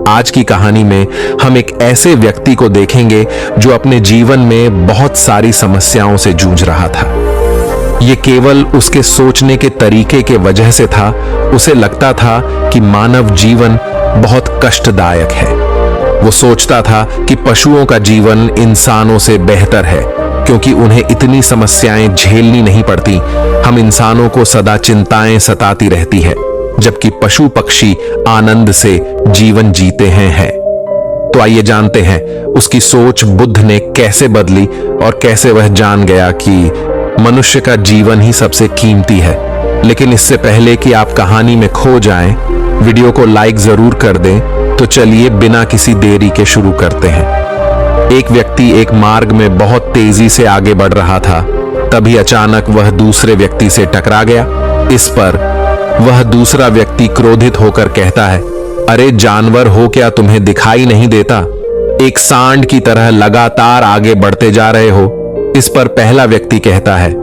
आज की कहानी में हम एक ऐसे व्यक्ति को देखेंगे जो अपने जीवन में बहुत सारी समस्याओं से जूझ रहा था। ये केवल उसके सोचने के तरीके के वजह से था। उसे लगता था कि मानव जीवन बहुत कष्टदायक है। वो सोचता था कि पशुओं का जीवन इंसानों से बेहतर है क्योंकि उन्हें इतनी समस्याएं झेलनी नहीं पड़ती। हम इंसानों को सदा चिंताएं सताती रहती है, जबकि पशु पक्षी आनंद से जीवन जीते हैं। तो आइए जानते हैं उसकी सोच बुद्ध ने कैसे बदली और कैसे वह जान गया कि मनुष्य का जीवन ही सबसे कीमती है। लेकिन इससे पहले कि आप कहानी में खो जाएं, वीडियो को लाइक जरूर कर दें। तो चलिए बिना किसी देरी के शुरू करते हैं। एक व्यक्ति एक मार्ग में बहुत तेजी से आगे बढ़ रहा था। तभी अचानक वह दूसरे व्यक्ति से टकरा गया। इस पर वह दूसरा व्यक्ति क्रोधित होकर कहता है, अरे जानवर हो क्या, तुम्हें दिखाई नहीं देता? एक सांड की तरह लगातार आगे बढ़ते जा रहे हो। इस पर पहला व्यक्ति कहता है,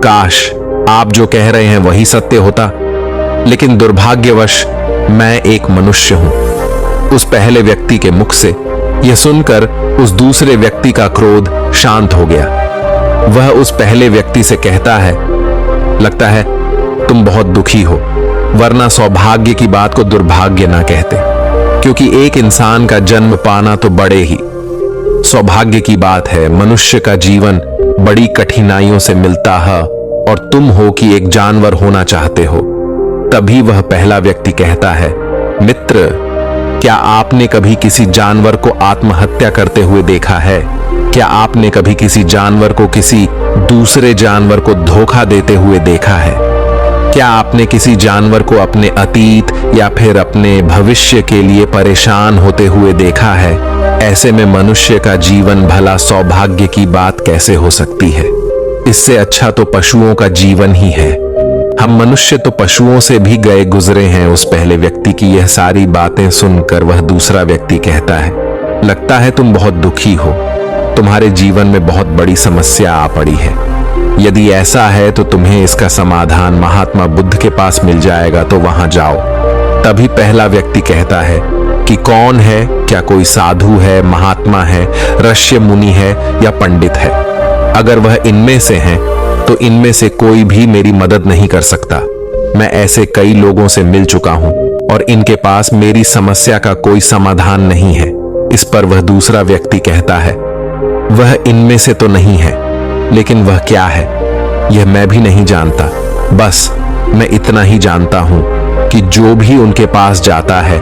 काश आप जो कह रहे हैं वही सत्य होता, लेकिन दुर्भाग्यवश मैं एक मनुष्य हूं। उस पहले व्यक्ति के मुख से यह सुनकर उस दूसरे व्यक्ति का क्रोध शांत हो गया। वह उस पहले व्यक्ति से कहता है, लगता है तुम बहुत दुखी हो, वरना सौभाग्य की बात को दुर्भाग्य ना कहते, क्योंकि एक इंसान का जन्म पाना तो बड़े ही सौभाग्य की बात है। मनुष्य का जीवन बड़ी कठिनाइयों से मिलता है और तुम हो कि एक जानवर होना चाहते हो। तभी वह पहला व्यक्ति कहता है, मित्र, क्या आपने कभी किसी जानवर को आत्महत्या करते हुए देखा है? क्या आपने कभी किसी जानवर को किसी दूसरे जानवर को धोखा देते हुए देखा है? क्या आपने किसी जानवर को अपने अतीत या फिर अपने भविष्य के लिए परेशान होते हुए देखा है? ऐसे में मनुष्य का जीवन भला सौभाग्य की बात कैसे हो सकती है? इससे अच्छा तो पशुओं का जीवन ही है। हम मनुष्य तो पशुओं से भी गए गुजरे हैं। उस पहले व्यक्ति की यह सारी बातें सुनकर वह दूसरा व्यक्ति कहता है, लगता है तुम बहुत दुखी हो, तुम्हारे जीवन में बहुत बड़ी समस्या आ पड़ी है। यदि ऐसा है तो तुम्हें इसका समाधान महात्मा बुद्ध के पास मिल जाएगा, तो वहां जाओ। तभी पहला व्यक्ति कहता है कि कौन है? क्या कोई साधु है, महात्मा है, ऋषि मुनि है या पंडित है? अगर वह इनमें से है तो इनमें से कोई भी मेरी मदद नहीं कर सकता। मैं ऐसे कई लोगों से मिल चुका हूं और इनके पास मेरी समस्या का कोई समाधान नहीं है। इस पर वह दूसरा व्यक्ति कहता है, वह इनमें से तो नहीं है, लेकिन वह क्या है यह मैं भी नहीं जानता। बस मैं इतना ही जानता हूं कि जो भी उनके पास जाता है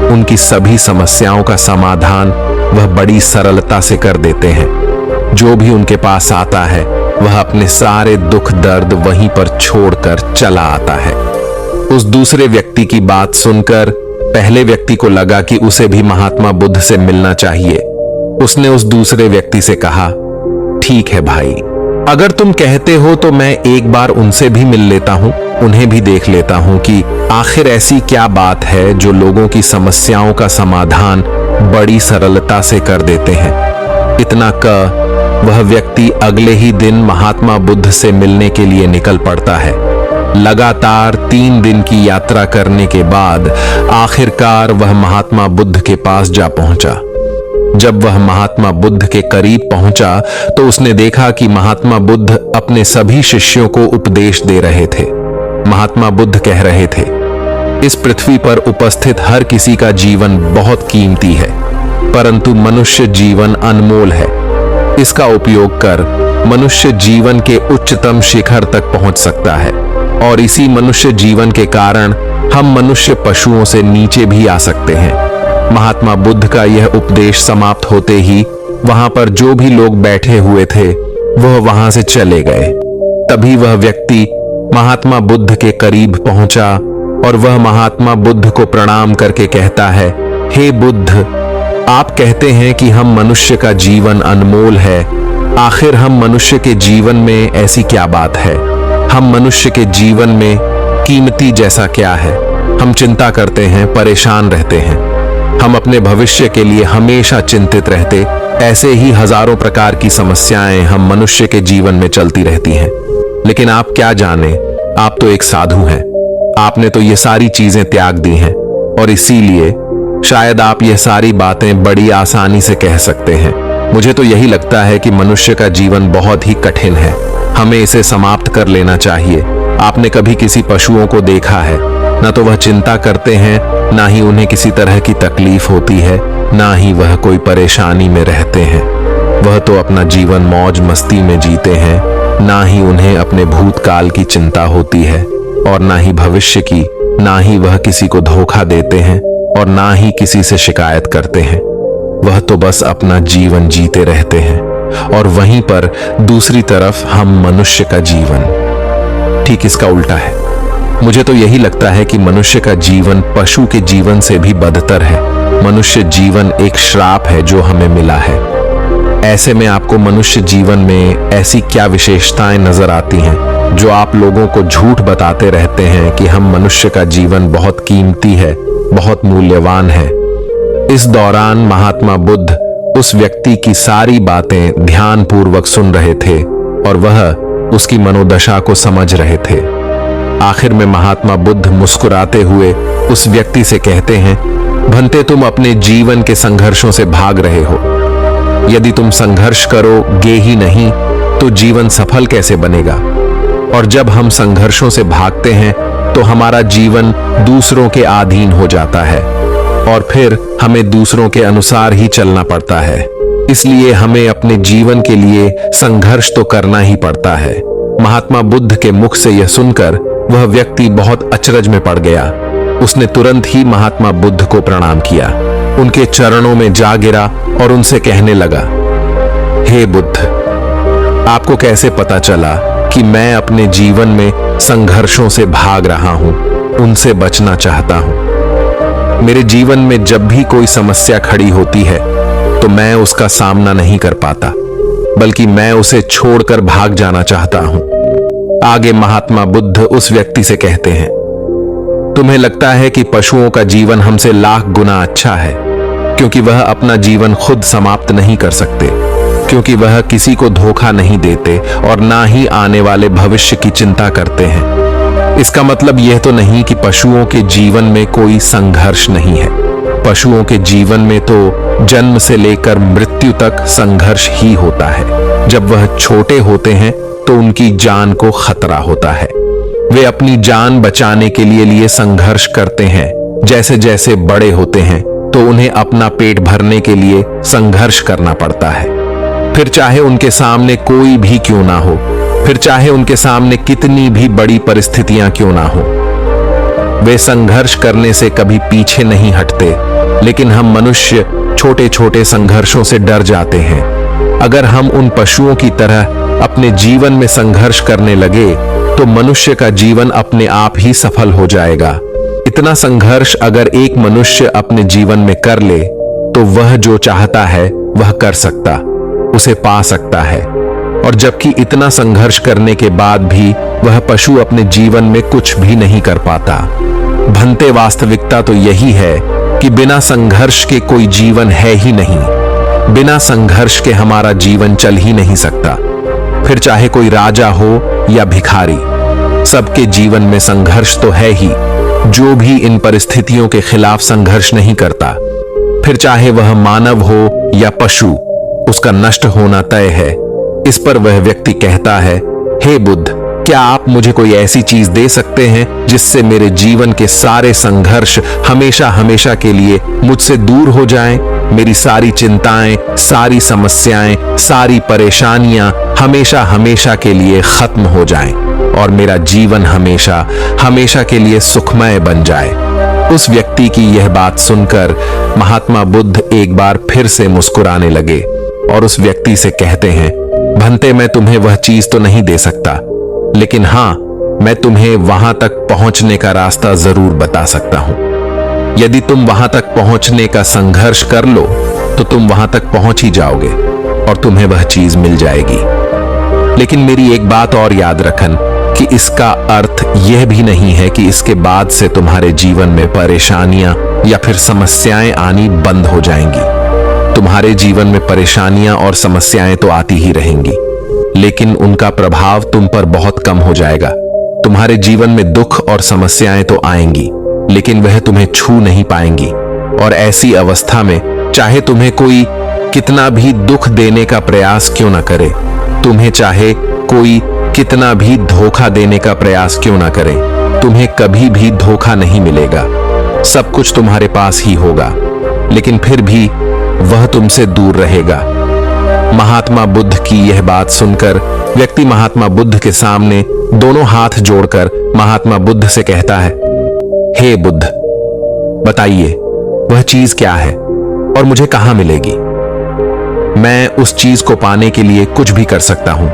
उनकी सभी समस्याओं का समाधान वह बड़ी सरलता से कर देते हैं। जो भी उनके पास आता है वह अपने सारे दुख दर्द वहीं पर छोड़कर चला आता है। उस दूसरे व्यक्ति की बात सुनकर पहले व्यक्ति को लगा कि उसे भी महात्मा बुद्ध से मिलना चाहिए। उसने उस दूसरे व्यक्ति से कहा, ठीक है भाई, अगर तुम कहते हो तो मैं एक बार उनसे भी मिल लेता हूं, उन्हें भी देख लेता हूं कि आखिर ऐसी क्या बात है जो लोगों की समस्याओं का समाधान बड़ी सरलता से कर देते हैं। इतना कह वह व्यक्ति अगले ही दिन महात्मा बुद्ध से मिलने के लिए निकल पड़ता है। लगातार 3 दिन की यात्रा करने के बाद आखिरकार वह महात्मा बुद्ध के पास जा पहुंचा। जब वह महात्मा बुद्ध के करीब पहुंचा तो उसने देखा कि महात्मा बुद्ध अपने सभी शिष्यों को उपदेश दे रहे थे। महात्मा बुद्ध कह रहे थे, इस पृथ्वी पर उपस्थित हर किसी का जीवन बहुत कीमती है, परंतु मनुष्य जीवन अनमोल है। इसका उपयोग कर मनुष्य जीवन के उच्चतम शिखर तक पहुंच सकता है और इसी मनुष्य जीवन के कारण हम मनुष्य पशुओं से नीचे भी आ सकते हैं। महात्मा बुद्ध का यह उपदेश समाप्त होते ही वहां पर जो भी लोग बैठे हुए थे वह वहां से चले गए। तभी वह व्यक्ति महात्मा बुद्ध के करीब पहुंचा और वह महात्मा बुद्ध को प्रणाम करके कहता है, हे बुद्ध, आप कहते हैं कि हम मनुष्य का जीवन अनमोल है। आखिर हम मनुष्य के जीवन में ऐसी क्या बात है? हम मनुष्य के जीवन में कीमती जैसा क्या है? हम चिंता करते हैं, परेशान रहते हैं। हम अपने भविष्य के लिए हमेशा चिंतित रहते। ऐसे ही हजारों प्रकार की समस्याएं हम मनुष्य के जीवन में चलती रहती हैं। लेकिन आप क्या जाने, आप तो एक साधु हैं। आपने तो ये सारी चीजें त्याग दी हैं और इसीलिए शायद आप ये सारी बातें बड़ी आसानी से कह सकते हैं। मुझे तो यही लगता है कि मनुष्य का जीवन बहुत ही कठिन है, हमें इसे समाप्त कर लेना चाहिए। आपने कभी किसी पशुओं को देखा है? न तो वह चिंता करते हैं, ना ही उन्हें किसी तरह की तकलीफ होती है, ना ही वह कोई परेशानी में रहते हैं। वह तो अपना जीवन मौज मस्ती में जीते हैं, ना ही उन्हें अपने भूतकाल की चिंता होती है और ना ही भविष्य की। ना ही वह किसी को धोखा देते हैं और ना ही किसी से शिकायत करते हैं। वह तो बस अपना जीवन जीते रहते हैं। और वहीं पर दूसरी तरफ हम मनुष्य का जीवन ठीक इसका उल्टा है। मुझे तो यही लगता है कि मनुष्य का जीवन पशु के जीवन से भी बदतर है। मनुष्य जीवन एक श्राप है जो हमें मिला है। ऐसे में आपको मनुष्य जीवन में ऐसी क्या विशेषताएं नजर आती हैं जो आप लोगों को झूठ बताते रहते हैं कि हम मनुष्य का जीवन बहुत कीमती है, बहुत मूल्यवान है। इस दौरान महात्मा बुद्ध उस व्यक्ति की सारी बातें ध्यानपूर्वक सुन रहे थे और वह उसकी मनोदशा को समझ रहे थे। आखिर में महात्मा बुद्ध मुस्कुराते हुए उस व्यक्ति से कहते हैं, भंते तुम अपने जीवन के संघर्षों से भाग रहे हो। यदि तुम संघर्ष करोगे ही नहीं तो जीवन सफल कैसे बनेगा? और जब हम संघर्षों से भागते हैं तो हमारा जीवन दूसरों के अधीन हो जाता है और फिर हमें दूसरों के अनुसार ही चलना पड़ता है। इसलिए हमें अपने जीवन के लिए संघर्ष तो करना ही पड़ता है। महात्मा बुद्ध के मुख से यह सुनकर वह व्यक्ति बहुत अचरज में पड़ गया। उसने तुरंत ही महात्मा बुद्ध को प्रणाम किया, उनके चरणों में जा गिरा और उनसे कहने लगा, हे बुद्ध, आपको कैसे पता चला कि मैं अपने जीवन में संघर्षों से भाग रहा हूं, उनसे बचना चाहता हूं? मेरे जीवन में जब भी कोई समस्या खड़ी होती है तो मैं उसका सामना नहीं कर पाता, बल्कि मैं उसे छोड़कर भाग जाना चाहता हूं। आगे महात्मा बुद्ध उस व्यक्ति से कहते हैं, तुम्हें लगता है कि पशुओं का जीवन हमसे लाख गुना अच्छा है, क्योंकि वह अपना जीवन खुद समाप्त नहीं कर सकते, क्योंकि वह किसी को धोखा नहीं देते और ना ही आने वाले भविष्य की चिंता करते हैं। इसका मतलब यह तो नहीं कि पशुओं के जीवन में कोई संघर्ष नहीं है। पशुओं के जीवन में तो जन्म से लेकर मृत्यु तक संघर्ष ही होता है। जब वह छोटे होते हैं तो उनकी जान को खतरा होता है। वे अपनी जान बचाने के लिए संघर्ष करते हैं। जैसे जैसे बड़े होते हैं तो उन्हें अपना पेट भरने के लिए संघर्ष करना पड़ता है। फिर चाहे उनके सामने कोई भी क्यों ना हो, फिर चाहे उनके सामने कितनी भी बड़ी परिस्थितियां क्यों ना हो, वे संघर्ष करने से कभी पीछे नहीं हटते। लेकिन हम मनुष्य छोटे छोटे संघर्षों से डर जाते हैं। अगर हम उन पशुओं की तरह अपने जीवन में संघर्ष करने लगे तो मनुष्य का जीवन अपने आप ही सफल हो जाएगा। इतना संघर्ष अगर एक मनुष्य अपने जीवन में कर ले तो वह जो चाहता है वह कर सकता, उसे पा सकता है। और जबकि इतना संघर्ष करने के बाद भी वह पशु अपने जीवन में कुछ भी नहीं कर पाता। भंते वास्तविकता तो यही है कि बिना संघर्ष के कोई जीवन है ही नहीं। बिना संघर्ष के हमारा जीवन चल ही नहीं सकता। फिर चाहे कोई राजा हो या भिखारी, सबके जीवन में संघर्ष तो है ही। जो भी इन परिस्थितियों के खिलाफ संघर्ष नहीं करता, फिर चाहे वह मानव हो या पशु, उसका नष्ट होना तय है। इस पर वह व्यक्ति कहता है, हे बुद्ध, क्या आप मुझे कोई ऐसी चीज दे सकते हैं जिससे मेरे जीवन के सारे संघर्ष हमेशा हमेशा के लिए मुझसे दूर हो जाएं? मेरी सारी चिंताएं, सारी समस्याएं, सारी परेशानियां हमेशा हमेशा के लिए खत्म हो जाएं और मेरा जीवन हमेशा हमेशा के लिए सुखमय बन जाए। उस व्यक्ति की यह बात सुनकर महात्मा बुद्ध एक बार फिर से मुस्कुराने लगे और उस व्यक्ति से कहते हैं, भंते, मैं तुम्हें वह चीज तो नहीं दे सकता, लेकिन हां, मैं तुम्हें वहां तक पहुंचने का रास्ता जरूर बता सकता हूं। यदि तुम वहां तक पहुंचने का संघर्ष कर लो तो तुम वहां तक पहुंच ही जाओगे और तुम्हें वह चीज मिल जाएगी। लेकिन मेरी एक बात और याद रखन कि इसका अर्थ यह भी नहीं है कि इसके बाद से तुम्हारे जीवन में परेशानियां या फिर समस्याएं आनी बंद हो जाएंगी। तुम्हारे जीवन में परेशानियां और समस्याएं तो आती ही रहेंगी, लेकिन उनका प्रभाव तुम पर बहुत कम हो जाएगा। तुम्हारे जीवन में दुख और समस्याएं तो आएंगी, लेकिन वह तुम्हें छू नहीं पाएंगी। और ऐसी अवस्था में चाहे तुम्हें कोई कितना भी दुख देने का प्रयास क्यों ना करे, तुम्हें चाहे कोई कितना भी धोखा देने का प्रयास क्यों ना करे, तुम्हें कभी भी धोखा नहीं मिलेगा। सब कुछ तुम्हारे पास ही होगा, लेकिन फिर भी वह तुमसे दूर रहेगा। महात्मा बुद्ध की यह बात सुनकर व्यक्ति महात्मा बुद्ध के सामने दोनों हाथ जोड़कर महात्मा बुद्ध से कहता है, हे बुद्ध, बताइए वह चीज क्या है और मुझे कहां मिलेगी? मैं उस चीज को पाने के लिए कुछ भी कर सकता हूं।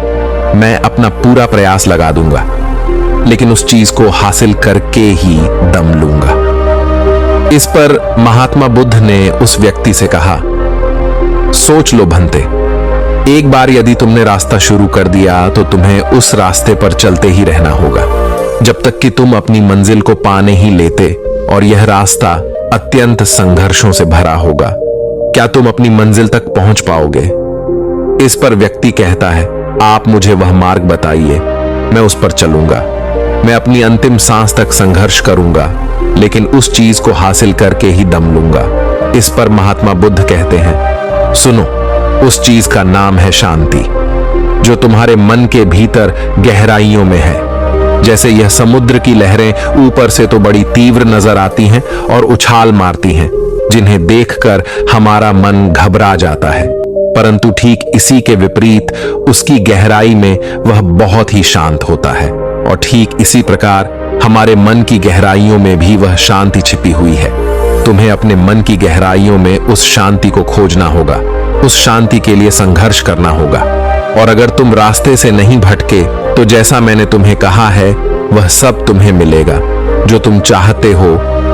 मैं अपना पूरा प्रयास लगा दूंगा, लेकिन उस चीज को हासिल करके ही दम लूंगा। इस पर महात्मा बुद्ध ने उस व्यक्ति से कहा, सोच लो भंते, एक बार यदि तुमने रास्ता शुरू कर दिया तो तुम्हें उस रास्ते पर चलते ही रहना होगा जब तक कि तुम अपनी मंजिल को पाने ही लेते, और यह रास्ता अत्यंत संघर्षों से भरा होगा। क्या तुम अपनी मंजिल तक पहुंच पाओगे? इस पर व्यक्ति कहता है, आप मुझे वह मार्ग बताइए, मैं उस पर चलूंगा। मैं अपनी अंतिम सांस तक संघर्ष करूंगा, लेकिन उस चीज को हासिल करके ही दम लूंगा। इस पर महात्मा बुद्ध कहते हैं, सुनो, उस चीज का नाम है शांति, जो तुम्हारे मन के भीतर गहराइयों में है। जैसे यह समुद्र की लहरें ऊपर से तो बड़ी तीव्र नजर आती हैं और उछाल मारती हैं, जिन्हें देखकर हमारा मन घबरा जाता है, परंतु ठीक इसी के विपरीत उसकी गहराई में वह बहुत ही शांत होता है। और ठीक इसी प्रकार हमारे मन की गहराइयों में भी वह शांति छिपी हुई है। तुम्हें अपने मन की गहराइयों में उस शांति को खोजना होगा, उस शांति के लिए संघर्ष करना होगा। और अगर तुम रास्ते से नहीं भटके तो जैसा मैंने तुम्हें कहा है वह सब तुम्हें मिलेगा जो तुम चाहते हो।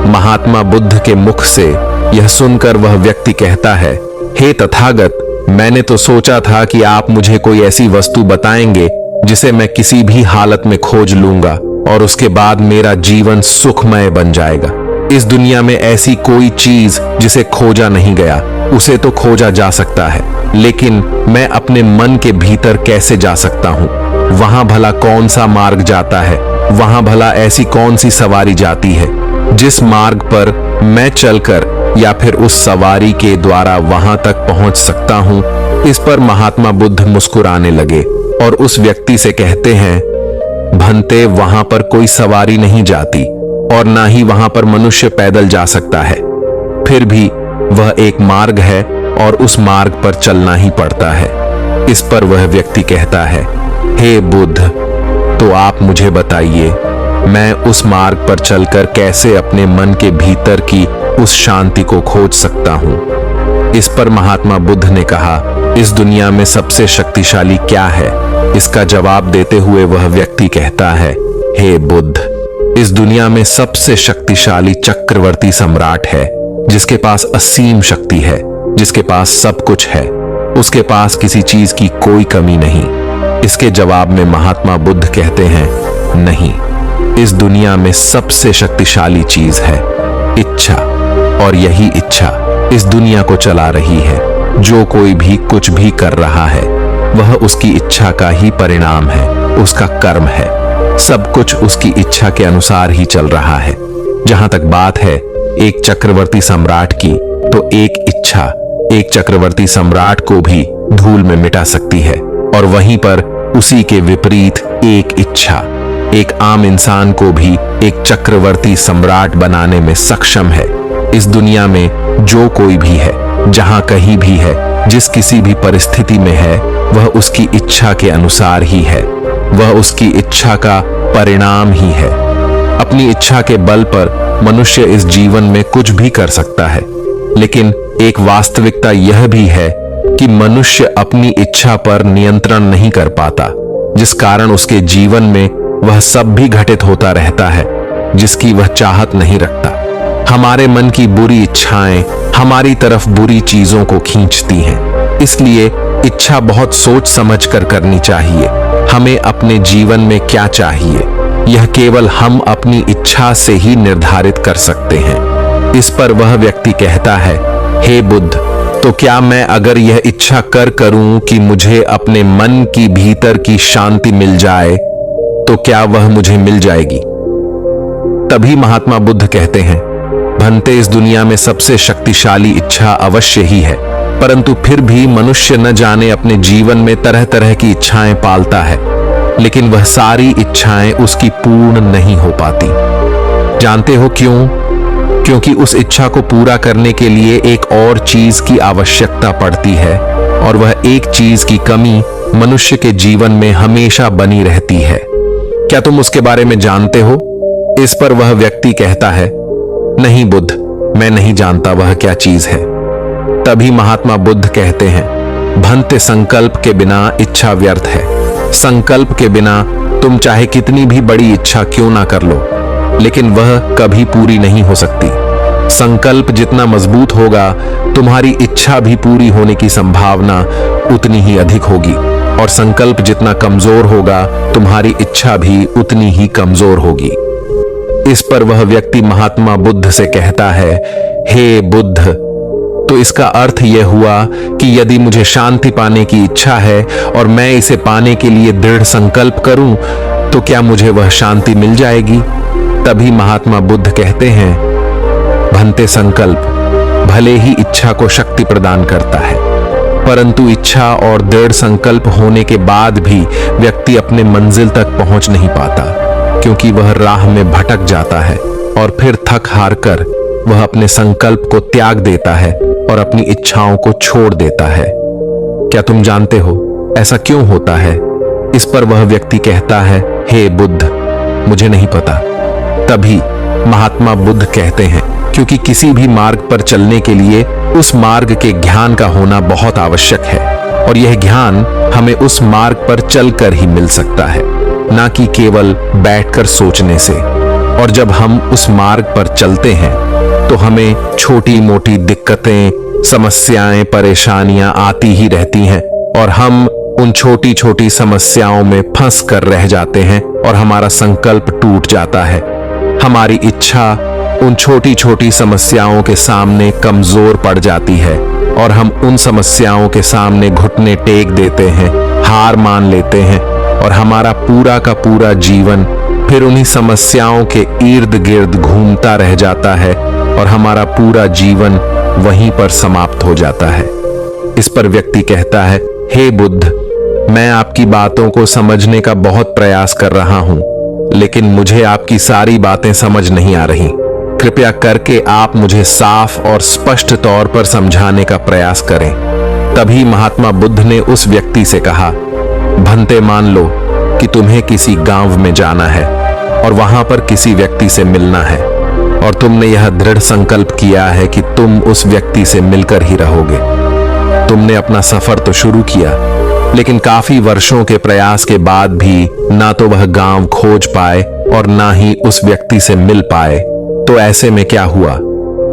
महात्मा बुद्ध के मुख से यह सुनकर वह व्यक्ति कहता है, हे तथागत, मैंने तो सोचा था कि आप मुझे कोई ऐसी वस्तु बताएंगे जिसे मैं किसी भी हालत में खोज लूंगा और उसके बाद मेरा जीवन सुखमय बन जाएगा। इस दुनिया में ऐसी कोई चीज जिसे खोजा नहीं गया, उसे तो खोजा जा सकता है, लेकिन मैं अपने मन के भीतर कैसे जा सकता हूं? वहां भला कौन सा मार्ग जाता है? वहां भला ऐसी कौन सी सवारी जाती है जिस मार्ग पर मैं चलकर या फिर उस सवारी के द्वारा वहां तक पहुंच सकता हूं? इस पर महात्मा बुद्ध मुस्कुराने लगे और उस व्यक्ति से कहते हैं, भंते, वहां पर कोई सवारी नहीं जाती और ना ही वहां पर मनुष्य पैदल जा सकता है। फिर भी वह एक मार्ग है और उस मार्ग पर चलना ही पड़ता है। इस पर वह व्यक्ति कहता है, हे बुद्ध, तो आप मुझे बताइए, मैं उस मार्ग पर चलकर कैसे अपने मन के भीतर की उस शांति को खोज सकता हूं? इस पर महात्मा बुद्ध ने कहा, इस दुनिया में सबसे शक्तिशाली क्या है? इसका जवाब देते हुए वह व्यक्ति कहता है, हे बुद्ध, इस दुनिया में सबसे शक्तिशाली चक्रवर्ती सम्राट है, जिसके पास असीम शक्ति है, जिसके पास सब कुछ है, उसके पास किसी चीज की कोई कमी नहीं। इसके जवाब में महात्मा बुद्ध कहते हैं, नहीं, इस दुनिया में सबसे शक्तिशाली चीज है इच्छा, और यही इच्छा इस दुनिया को चला रही है। जो कोई भी कुछ भी कर रहा है वह उसकी इच्छा का ही परिणाम है, उसका कर्म है। सब कुछ उसकी इच्छा के अनुसार ही चल रहा है। जहां तक बात है एक चक्रवर्ती सम्राट की, तो एक इच्छा एक चक्रवर्ती सम्राट को भी धूल में मिटा सकती है, और वहीं पर उसी के विपरीत एक इच्छा एक आम इंसान को भी एक चक्रवर्ती सम्राट बनाने में सक्षम है। इस दुनिया में जो कोई भी है, जहां कहीं भी है, जिस किसी भी परिस्थिति में है, वह उसकी इच्छा के अनुसार ही है, वह उसकी इच्छा का परिणाम ही है। अपनी इच्छा के बल पर मनुष्य इस जीवन में कुछ भी कर सकता है, लेकिन एक वास्तविकता यह भी है कि मनुष्य अपनी इच्छा पर नियंत्रण नहीं कर पाता, जिस कारण उसके जीवन में वह सब भी घटित होता रहता है जिसकी वह चाहत नहीं रखता। हमारे मन की बुरी इच्छाएं हमारी तरफ बुरी चीजों को खींचती हैं, इसलिए इच्छा बहुत सोच समझ कर करनी चाहिए। हमें अपने जीवन में क्या चाहिए, यह केवल हम अपनी इच्छा से ही निर्धारित कर सकते हैं। इस पर वह व्यक्ति कहता है, हे बुद्ध, तो क्या मैं अगर यह इच्छा करूं कि मुझे अपने मन की भीतर की शांति मिल जाए, तो क्या वह मुझे मिल जाएगी? तभी महात्मा बुद्ध कहते हैं, भंते, इस दुनिया में सबसे शक्तिशाली इच्छा अवश्य ही है, परंतु फिर भी मनुष्य न जाने अपने जीवन में तरह तरह की इच्छाएं पालता है, लेकिन वह सारी इच्छाएं उसकी पूर्ण नहीं हो पाती। जानते हो क्यों? क्योंकि उस इच्छा को पूरा करने के लिए एक और चीज की आवश्यकता पड़ती है, और वह एक चीज की कमी मनुष्य के जीवन में हमेशा बनी रहती है। क्या तुम उसके बारे में जानते हो? इस पर वह व्यक्ति कहता है, नहीं बुद्ध, मैं नहीं जानता वह क्या चीज है। तभी महात्मा बुद्ध कहते हैं, भंते, संकल्प के बिना इच्छा व्यर्थ है। संकल्प के बिना तुम चाहे कितनी भी बड़ी इच्छा क्यों ना कर लो, लेकिन वह कभी पूरी नहीं हो सकती। संकल्प जितना मजबूत होगा, तुम्हारी इच्छा भी पूरी होने की संभावना उतनी ही अधिक होगी, और संकल्प जितना कमजोर होगा, तुम्हारी इच्छा भी उतनी ही कमजोर होगी। इस पर वह व्यक्ति महात्मा बुद्ध से कहता है, हे बुद्ध, तो इसका अर्थ यह हुआ कि यदि मुझे शांति पाने की इच्छा है और मैं इसे पाने के लिए दृढ़ संकल्प करूं, तो क्या मुझे वह शांति मिल जाएगी? तभी महात्मा बुद्ध कहते हैं, भंते, संकल्प भले ही इच्छा को शक्ति प्रदान करता है, परंतु इच्छा और दृढ़ संकल्प होने के बाद भी व्यक्ति अपने मंजिल तक पहुंच नहीं पाता, क्योंकि वह राह में भटक जाता है और फिर थक हार कर वह अपने संकल्प को त्याग देता है और अपनी इच्छाओं को छोड़ देता है। क्या तुम जानते हो ऐसा क्यों होता है? इस पर वह व्यक्ति कहता है, हे बुद्ध, मुझे नहीं पता। तभी महात्मा बुद्ध कहते हैं, क्योंकि किसी भी मार्ग पर चलने के लिए उस मार्ग के ज्ञान का होना बहुत आवश्यक है, और यह ज्ञान हमें उस मार्ग पर चलकर ही मिल सकता है, ना कि केवल बैठकर सोचने से। और जब हम उस मार्ग पर चलते हैं तो हमें छोटी मोटी दिक्कतें, समस्याएं, परेशानियां आती ही रहती हैं, और हम उन छोटी छोटी समस्याओं में फंस कर रह जाते हैं और हमारा संकल्प टूट जाता है। हमारी इच्छा उन छोटी छोटी समस्याओं के सामने कमजोर पड़ जाती है, और हम उन समस्याओं के सामने घुटने टेक देते हैं, हार मान लेते हैं, और हमारा पूरा का पूरा जीवन फिर उन्हीं समस्याओं के इर्द गिर्द घूमता रह जाता है, और हमारा पूरा जीवन वहीं पर समाप्त हो जाता है। इस पर व्यक्ति कहता है, हे बुद्ध, मैं आपकी बातों को समझने का बहुत प्रयास कर रहा हूं, लेकिन मुझे आपकी सारी बातें समझ नहीं आ रही। कृपया करके आप मुझे साफ और स्पष्ट तौर पर समझाने का प्रयास करें। तभी महात्मा बुद्ध ने उस व्यक्ति से कहा, भंते, मान लो कि तुम्हें किसी गांव में जाना है और वहां पर किसी व्यक्ति से मिलना है, और तुमने यह दृढ़ संकल्प किया है कि तुम उस व्यक्ति से मिलकर ही रहोगे। तुमने अपना सफर तो शुरू किया, लेकिन काफी वर्षों के प्रयास के बाद भी ना तो वह गांव खोज पाए और ना ही उस व्यक्ति से मिल पाए। तो ऐसे में क्या हुआ?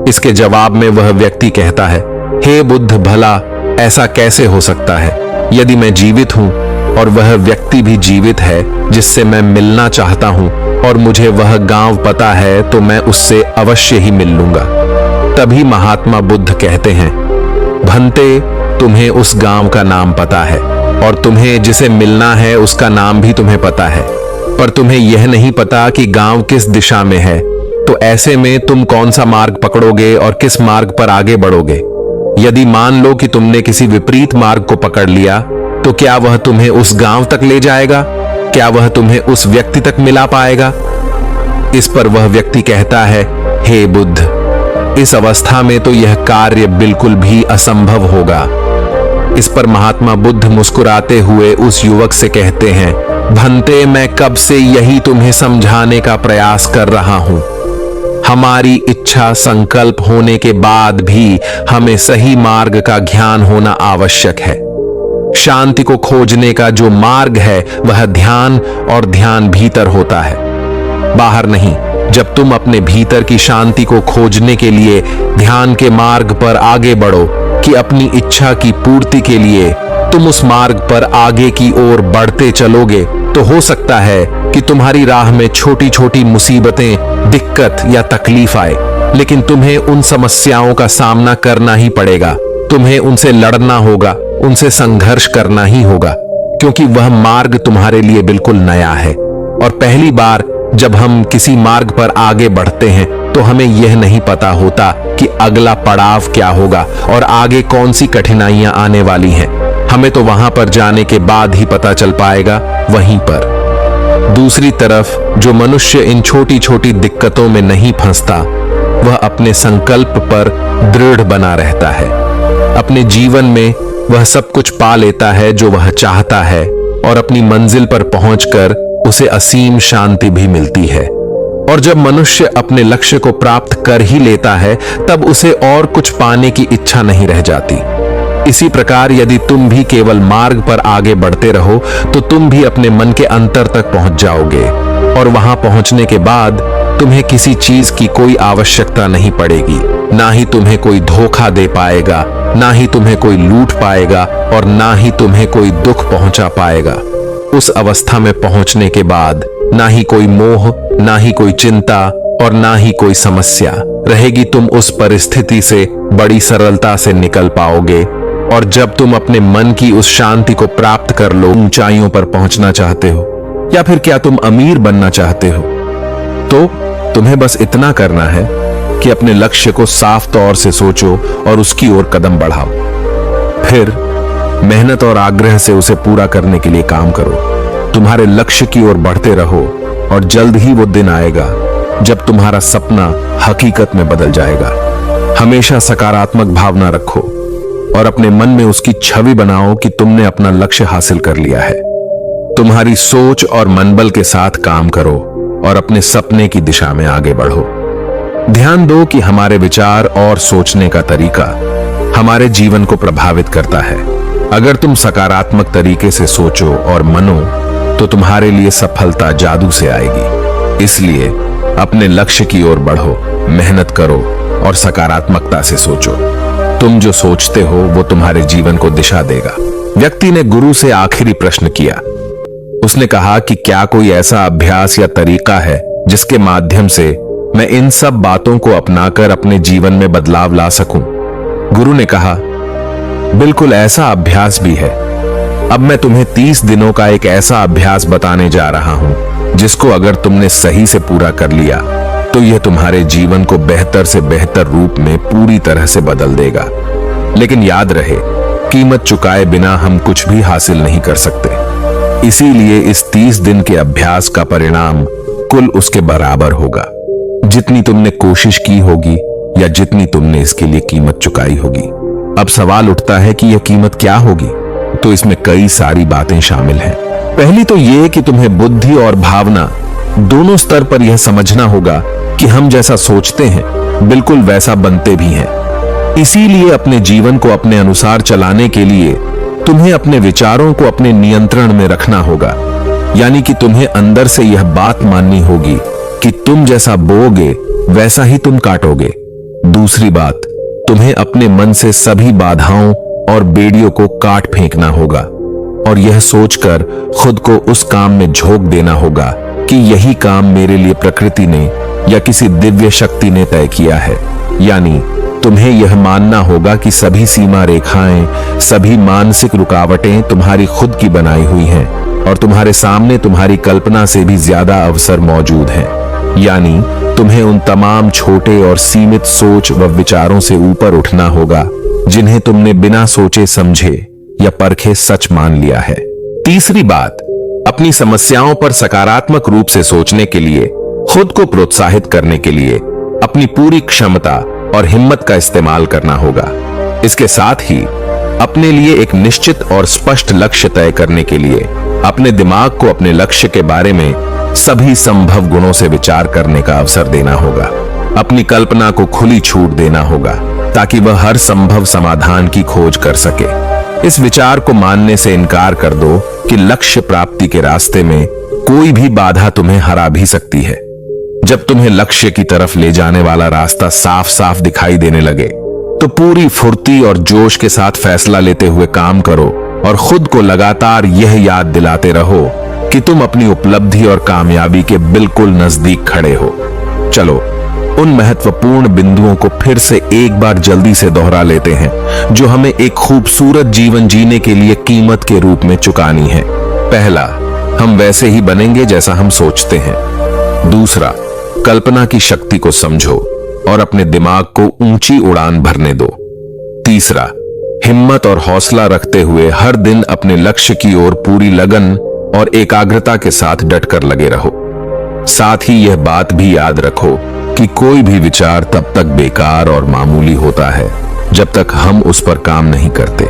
इसके जवाब में वह व्यक्ति कहता है, हे बुद्ध, भला ऐसा कैसे हो सकता है? यदि मैं जीवित हूं और वह व्यक्ति भी जीवित है जिससे मैं मिलना चाहता हूं, और मुझे वह गांव पता है, तो मैं उससे अवश्य ही मिल लूंगा। तभी महात्मा बुद्ध कहते हैं, भंते, तुम्हें उस गांव का नाम पता है, और तुम्हें जिसे मिलना है उसका नाम भी तुम्हें पता है, पर तुम्हें यह नहीं पता कि गांव किस दिशा में है। तो ऐसे में तुम कौन सा मार्ग पकड़ोगे और किस मार्ग पर आगे बढ़ोगे? यदि मान लो कि तुमने किसी विपरीत मार्ग को पकड़ लिया, तो क्या वह तुम्हें उस गांव तक ले जाएगा? क्या वह तुम्हें उस व्यक्ति तक मिला पाएगा? इस पर वह व्यक्ति कहता है, हे बुद्ध, इस अवस्था में तो यह कार्य बिल्कुल भी असंभव होगा। इस पर महात्मा बुद्ध मुस्कुराते हुए उस युवक से कहते हैं, भंते, मैं कब से यही तुम्हें समझाने का प्रयास कर रहा हूं। हमारी इच्छा संकल्प होने के बाद भी हमें सही मार्ग का ज्ञान होना आवश्यक है। शांति को खोजने का जो मार्ग है वह ध्यान, और ध्यान भीतर होता है, बाहर नहीं। जब तुम अपने भीतर की शांति को खोजने के लिए ध्यान के मार्ग पर आगे बढ़ो कि अपनी इच्छा की पूर्ति के लिए तुम उस मार्ग पर आगे की ओर बढ़ते चलोगे, तो हो सकता है कि तुम्हारी राह में छोटी छोटी मुसीबतें, दिक्कत या तकलीफ आए, लेकिन तुम्हें उन समस्याओं का सामना करना ही पड़ेगा। तुम्हें उनसे लड़ना होगा, उनसे संघर्ष करना ही होगा, क्योंकि वह मार्ग तुम्हारे लिए बिल्कुल नया है। और पहली बार जब हम किसी मार्ग पर आगे बढ़ते हैं तो हमें यह नहीं पता होता कि अगला पड़ाव क्या होगा और आगे कौन सी कठिनाइयां आने वाली हैं। हमें तो वहां पर जाने के बाद ही पता चल पाएगा, वहीं पर। दूसरी तरफ जो मनुष्य इन छोटी छोटी दिक्कतों में नहीं फंसता, वह अपने संकल्प पर दृढ़ बना रहता है। अपने जीवन में वह सब कुछ पा लेता है जो वह चाहता है और अपनी मंजिल पर पहुंचकर उसे असीम शांति भी मिलती है। और जब मनुष्य अपने लक्ष्य को प्राप्त कर ही लेता है, तब उसे और कुछ पाने की इच्छा नहीं रह जाती। इसी प्रकार यदि तुम भी केवल मार्ग पर आगे बढ़ते रहो, तो तुम भी अपने मन के अंतर तक पहुंच जाओगे और वहां पहुंचने के बाद तुम्हें किसी चीज की कोई आवश्यकता नहीं पड़ेगी। ना ही तुम्हें कोई धोखा दे पाएगा, ना ही तुम्हें कोई लूट पाएगा और ना ही तुम्हें कोई दुख पहुंचा पाएगा। उस अवस्था में पहुंचने के बाद ना ही कोई मोह, ना ही कोई चिंता और ना ही कोई समस्या रहेगी। तुम उस परिस्थिति से बड़ी सरलता से निकल पाओगे। और जब तुम अपने मन की उस शांति को प्राप्त कर लो, ऊंचाइयों पर पहुंचना चाहते हो या फिर क्या तुम अमीर बनना चाहते हो, तो तुम्हें बस इतना करना है कि अपने लक्ष्य को साफ तौर से सोचो और उसकी ओर कदम बढ़ाओ। फिर मेहनत और आग्रह से उसे पूरा करने के लिए काम करो। तुम्हारे लक्ष्य की ओर बढ़ते रहो और जल्द ही वो दिन आएगा जब तुम्हारा सपना हकीकत में बदल जाएगा। हमेशा सकारात्मक भावना रखो और अपने मन में उसकी छवि बनाओ कि तुमने अपना लक्ष्य हासिल कर लिया है। तुम्हारी सोच और मनबल के साथ काम करो और अपने सपने की दिशा में आगे बढ़ो। ध्यान दो कि हमारे विचार और सोचने का तरीका हमारे जीवन को प्रभावित करता है। अगर तुम सकारात्मक तरीके से सोचो और मनो, तो तुम्हारे लिए सफलता जादू से आएगी। इसलिए अपने लक्ष्य की ओर बढ़ो, मेहनत करो और सकारात्मकता से सोचो। तुम जो सोचते हो वो तुम्हारे जीवन को दिशा देगा। व्यक्ति ने गुरु से आखिरी प्रश्न किया। उसने कहा कि क्या कोई ऐसा अभ्यास या तरीका है जिसके माध्यम से मैं इन सब बातों को अपनाकर अपने जीवन में बदलाव ला सकूं? गुरु ने कहा, बिल्कुल ऐसा अभ्यास भी है। अब मैं तुम्हें 30 दिनों का एक ऐसा अभ्यास बताने जा रहा हूं जिसको अगर तुमने सही से पूरा कर लिया तो यह तुम्हारे जीवन को बेहतर से बेहतर रूप में पूरी तरह से बदल देगा। लेकिन याद रहे, कीमत चुकाए बिना हम कुछ भी हासिल नहीं कर सकते। इसीलिए इस 30 दिन के अभ्यास का परिणाम कुल उसके बराबर होगा जितनी तुमने कोशिश की होगी या जितनी तुमने इसके लिए कीमत चुकाई होगी। अब सवाल उठता है कि यह कीमत क्या होगी? तो इसमें कई सारी बातें शामिल हैं। पहली तो यह कि तुम्हें बुद्धि और भावना दोनों स्तर पर यह समझना होगा कि हम जैसा सोचते हैं बिल्कुल वैसा बनते भी हैं। इसीलिए अपने जीवन को अपने अनुसार चलाने के लिए तुम्हें अपने विचारों को अपने नियंत्रण में रखना होगा। यानी कि तुम्हें अंदर से यह बात माननी होगी कि तुम जैसा बोओगे वैसा ही तुम काटोगे। दूसरी बात, तुम्हें अपने मन से सभी बाधाओं और बेड़ियों को काट फेंकना होगा और यह सोचकर खुद को उस काम में झोंक देना होगा कि यही काम मेरे लिए प्रकृति ने या किसी दिव्य शक्ति ने तय किया है। यानी तुम्हें यह मानना होगा कि सभी सीमा रेखाएं, सभी मानसिक रुकावटें तुम्हारी खुद की बनाई हुई हैं और तुम्हारे सामने तुम्हारी कल्पना से भी ज्यादा अवसर मौजूद हैं। यानी तुम्हें उन तमाम छोटे और सीमित सोच व विचारों से ऊपर उठना होगा जिन्हें तुमने बिना सोचे समझे या परखे सच मान लिया है। तीसरी बात, अपनी समस्याओं पर सकारात्मक रूप से सोचने के लिए, खुद को प्रोत्साहित करने के लिए अपनी पूरी क्षमता और हिम्मत का इस्तेमाल करना होगा। इसके साथ ही अपने लिए एक निश्चित और स्पष्ट लक्ष्य तय करने के लिए अपने दिमाग को अपने लक्ष्य के बारे में सभी संभव गुणों से विचार करने का अवसर देना होगा। अपनी कल्पना को खुली छूट देना होगा ताकि वह हर संभव समाधान की खोज कर सके। इस विचार को मानने से इनकार कर दो कि लक्ष्य प्राप्ति के रास्ते में कोई भी बाधा तुम्हें हरा भी सकती है। जब तुम्हें लक्ष्य की तरफ ले जाने वाला रास्ता साफ साफ दिखाई देने लगे तो पूरी फुर्ती और जोश के साथ फैसला लेते हुए काम करो और खुद को लगातार यह याद दिलाते रहो कि तुम अपनी उपलब्धि और कामयाबी के बिल्कुल नजदीक खड़े हो। चलो उन महत्वपूर्ण बिंदुओं को फिर से एक बार जल्दी से दोहरा लेते हैं जो हमें एक खूबसूरत जीवन जीने के लिए कीमत के रूप में चुकानी है। पहला, हम वैसे ही बनेंगे जैसा हम सोचते हैं। दूसरा, कल्पना की शक्ति को समझो और अपने दिमाग को ऊंची उड़ान भरने दो। तीसरा, हिम्मत और हौसला रखते हुए हर दिन अपने लक्ष्य की ओर पूरी लगन और एकाग्रता के साथ डटकर लगे रहो। साथ ही यह बात भी याद रखो कि कोई भी विचार तब तक बेकार और मामूली होता है जब तक हम उस पर काम नहीं करते।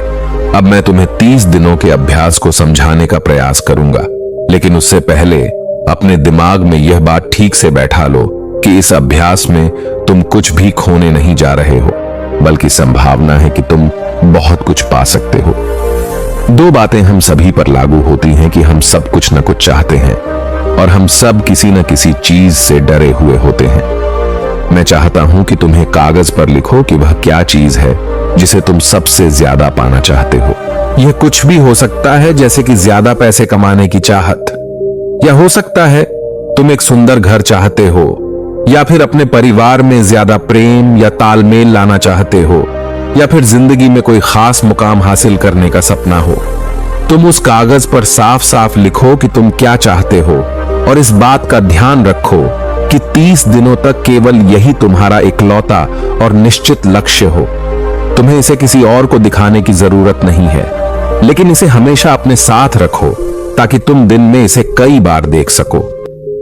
अब मैं तुम्हें 30 दिनों के अभ्यास को समझाने का प्रयास करूंगा, लेकिन उससे पहले अपने दिमाग में यह बात ठीक से बैठा लो कि इस अभ्यास में तुम कुछ भी खोने नहीं जा रहे हो, बल्कि संभावना है कि तुम बहुत कुछ पा सकते हो। दो बातें हम सभी पर लागू होती हैं कि हम सब कुछ न कुछ चाहते हैं और हम सब किसी न किसी चीज से डरे हुए होते हैं। मैं चाहता हूं कि तुम्हें कागज पर लिखो कि वह क्या चीज है जिसे तुम सबसे ज्यादा पाना चाहते हो। यह कुछ भी हो सकता है, जैसे कि ज्यादा पैसे कमाने की चाहत, या हो सकता है तुम एक सुंदर घर चाहते हो, या फिर अपने परिवार में ज्यादा प्रेम या तालमेल लाना चाहते हो, या फिर जिंदगी में कोई खास मुकाम हासिल करने का सपना हो। तुम उस कागज पर साफ साफ लिखो कि तुम क्या चाहते हो और इस बात का ध्यान रखो कि 30 दिनों तक केवल यही तुम्हारा इकलौता और निश्चित लक्ष्य हो। तुम्हें इसे किसी और को दिखाने की जरूरत नहीं है, लेकिन इसे हमेशा अपने साथ रखो ताकि तुम दिन में इसे कई बार देख सको।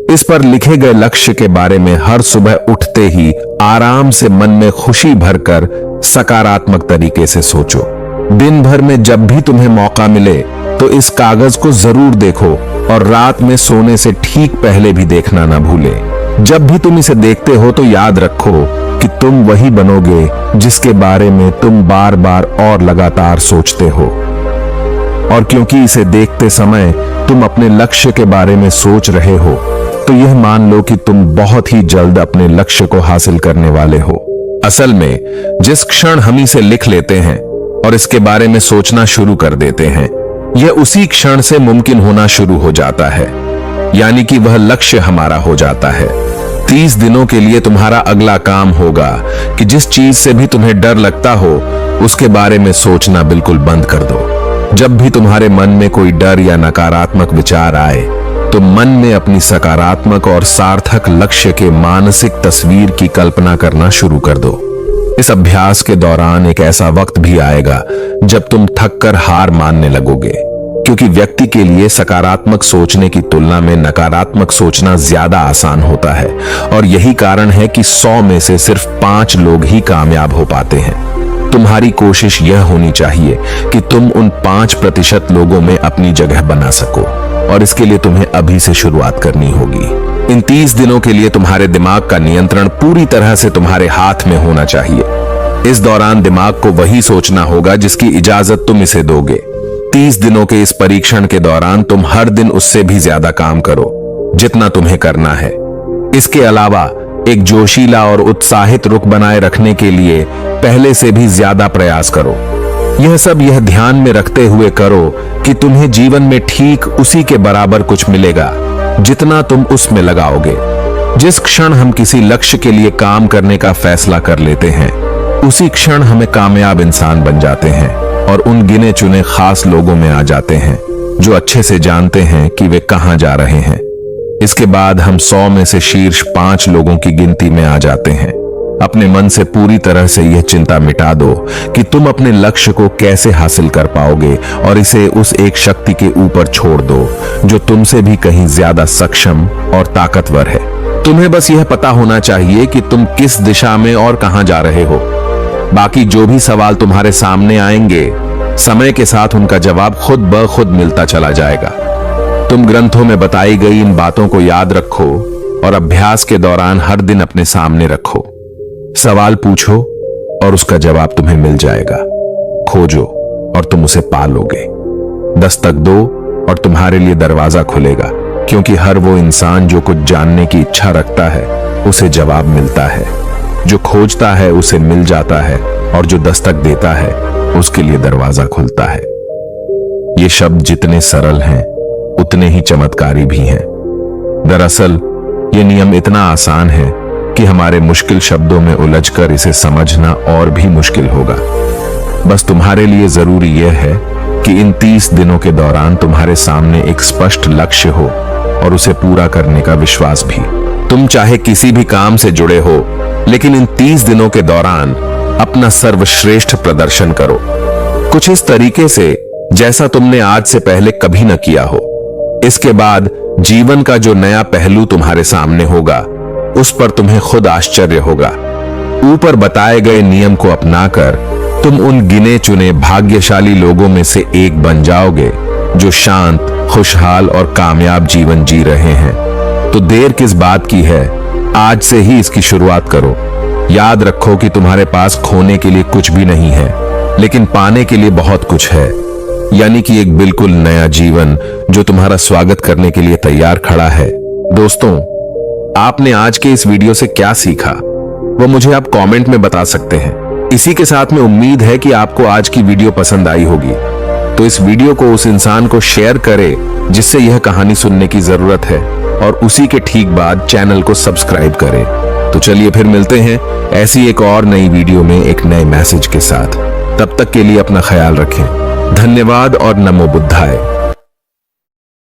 इस पर लिखे गए लक्ष्य के बारे में हर सुबह उठते ही आराम से मन में खुशी भरकर सकारात्मक तरीके से सोचो। दिन भर में जब भी तुम्हें मौका मिले तो इस कागज को जरूर देखो और रात में सोने से ठीक पहले भी देखना ना भूलें। जब भी तुम इसे देखते हो तो याद रखो कि तुम वही बनोगे जिसके बारे में तुम बार बार और लगातार सोचते हो। और क्योंकि इसे देखते समय तुम अपने लक्ष्य के बारे में सोच रहे हो, तो यह मान लो कि तुम बहुत ही जल्द अपने लक्ष्य को हासिल करने वाले हो। असल में जिस क्षण हम इसे लिख लेते हैं और इसके बारे में सोचना शुरू कर देते हैं, यह उसी क्षण से मुमकिन होना शुरू हो जाता है, यानी कि वह लक्ष्य हमारा हो जाता है। 30 दिनों के लिए तुम्हारा अगला काम होगा कि जिस चीज से भी तुम्हें डर लगता हो उसके बारे में सोचना बिल्कुल बंद कर दो। जब भी तुम्हारे मन में कोई डर या नकारात्मक विचार आए तो मन में अपनी सकारात्मक और सार्थक लक्ष्य के मानसिक तस्वीर की कल्पना करना शुरू कर दो। इस अभ्यास के दौरान एक ऐसा वक्त भी आएगा जब तुम थक कर हार मानने लगोगे, क्योंकि व्यक्ति के लिए सकारात्मक सोचने की तुलना में नकारात्मक सोचना ज्यादा आसान होता है। और यही कारण है कि 100 में से सिर्फ 5 लोग ही कामयाब हो पाते हैं। तुम्हारी कोशिश यह होनी चाहिए कि तुम उन 5% लोगों में अपनी जगह बना सको, और इसके लिए तुम्हें अभी से शुरुआत करनी होगी। इन 30 दिनों के लिए तुम्हारे दिमाग का नियंत्रण पूरी तरह से तुम्हारे हाथ में होना चाहिए। इस दौरान दिमाग को वही सोचना होगा जिसकी इजाजत तुम इसे दोगे। 30 दिनों के इस परीक्षण के दौरान तुम हर दिन उससे भी ज्यादा काम करो जितना तुम्हें करना है। इसके अलावा एक जोशीला और उत्साहित रुख बनाए रखने के लिए पहले से भी ज्यादा प्रयास करो। यह सब यह ध्यान में रखते हुए करो कि तुम्हें जीवन में ठीक उसी के बराबर कुछ मिलेगा जितना तुम उसमें लगाओगे। जिस क्षण हम किसी लक्ष्य के लिए काम करने का फैसला कर लेते हैं, उसी क्षण हमें कामयाब इंसान बन जाते हैं और उन गिने चुने खास लोगों में आ जाते हैं जो अच्छे से जानते हैं कि वे कहां जा रहे हैं। इसके बाद हम 100 में से शीर्ष 5 लोगों की गिनती में आ जाते हैं। अपने मन से पूरी तरह से यह चिंता मिटा दो कि तुम अपने लक्ष्य को कैसे हासिल कर पाओगे और इसे उस एक शक्ति के ऊपर छोड़ दो जो तुमसे भी कहीं ज्यादा सक्षम और ताकतवर है। तुम्हें बस यह पता होना चाहिए कि तुम किस दिशा में और कहां जा रहे हो। बाकी जो भी सवाल तुम्हारे सामने आएंगे, समय के साथ उनका जवाब खुद ब खुद मिलता चला जाएगा। तुम ग्रंथों में बताई गई इन बातों को याद रखो और अभ्यास के दौरान हर दिन अपने सामने रखो। सवाल पूछो और उसका जवाब तुम्हें मिल जाएगा। खोजो और तुम उसे पा लोगे। दस्तक दो और तुम्हारे लिए दरवाजा खुलेगा, क्योंकि हर वो इंसान जो कुछ जानने की इच्छा रखता है उसे जवाब मिलता है। जो खोजता है उसे मिल जाता है और जो दस्तक देता है उसके लिए दरवाजा खुलता है। ये शब्द जितने सरल हैं उतने ही चमत्कारी भी हैं। दरअसल ये नियम इतना आसान है कि हमारे मुश्किल शब्दों में उलझकर इसे समझना और भी मुश्किल होगा। बस तुम्हारे लिए जरूरी यह है कि इन 30 दिनों के दौरान तुम्हारे सामने एक स्पष्ट लक्ष्य हो और उसे पूरा करने का विश्वास भी। तुम चाहे किसी भी काम से जुड़े हो, लेकिन इन 30 दिनों के दौरान अपना सर्वश्रेष्ठ प्रदर्शन करो, कुछ इस तरीके से जैसा तुमने आज से पहले कभी न किया हो। इसके बाद जीवन का जो नया पहलू तुम्हारे सामने होगा, उस पर तुम्हें खुद आश्चर्य होगा। ऊपर बताए गए नियम को अपनाकर तुम उन गिने चुने भाग्यशाली लोगों में से एक बन जाओगे जो शांत, खुशहाल और कामयाब जीवन जी रहे हैं। तो देर किस बात की है, आज से ही इसकी शुरुआत करो। याद रखो कि तुम्हारे पास खोने के लिए कुछ भी नहीं है, लेकिन पाने के लिए बहुत कुछ है, यानी कि एक बिल्कुल नया जीवन जो तुम्हारा स्वागत करने के लिए तैयार खड़ा है। दोस्तों, आपने आज के इस वीडियो से क्या सीखा, वो मुझे आप कमेंट में बता सकते हैं। इसी के साथ में उम्मीद है कि आपको आज की वीडियो पसंद आई होगी, तो इस वीडियो को उस इंसान को शेयर करें जिससे यह कहानी सुनने की जरूरत है, और उसी के ठीक बाद चैनल को सब्सक्राइब करें। तो चलिए फिर मिलते हैं ऐसी एक और नई वीडियो में एक नए मैसेज के साथ। तब तक के लिए अपना ख्याल रखें। धन्यवाद और नमो बुद्धाय।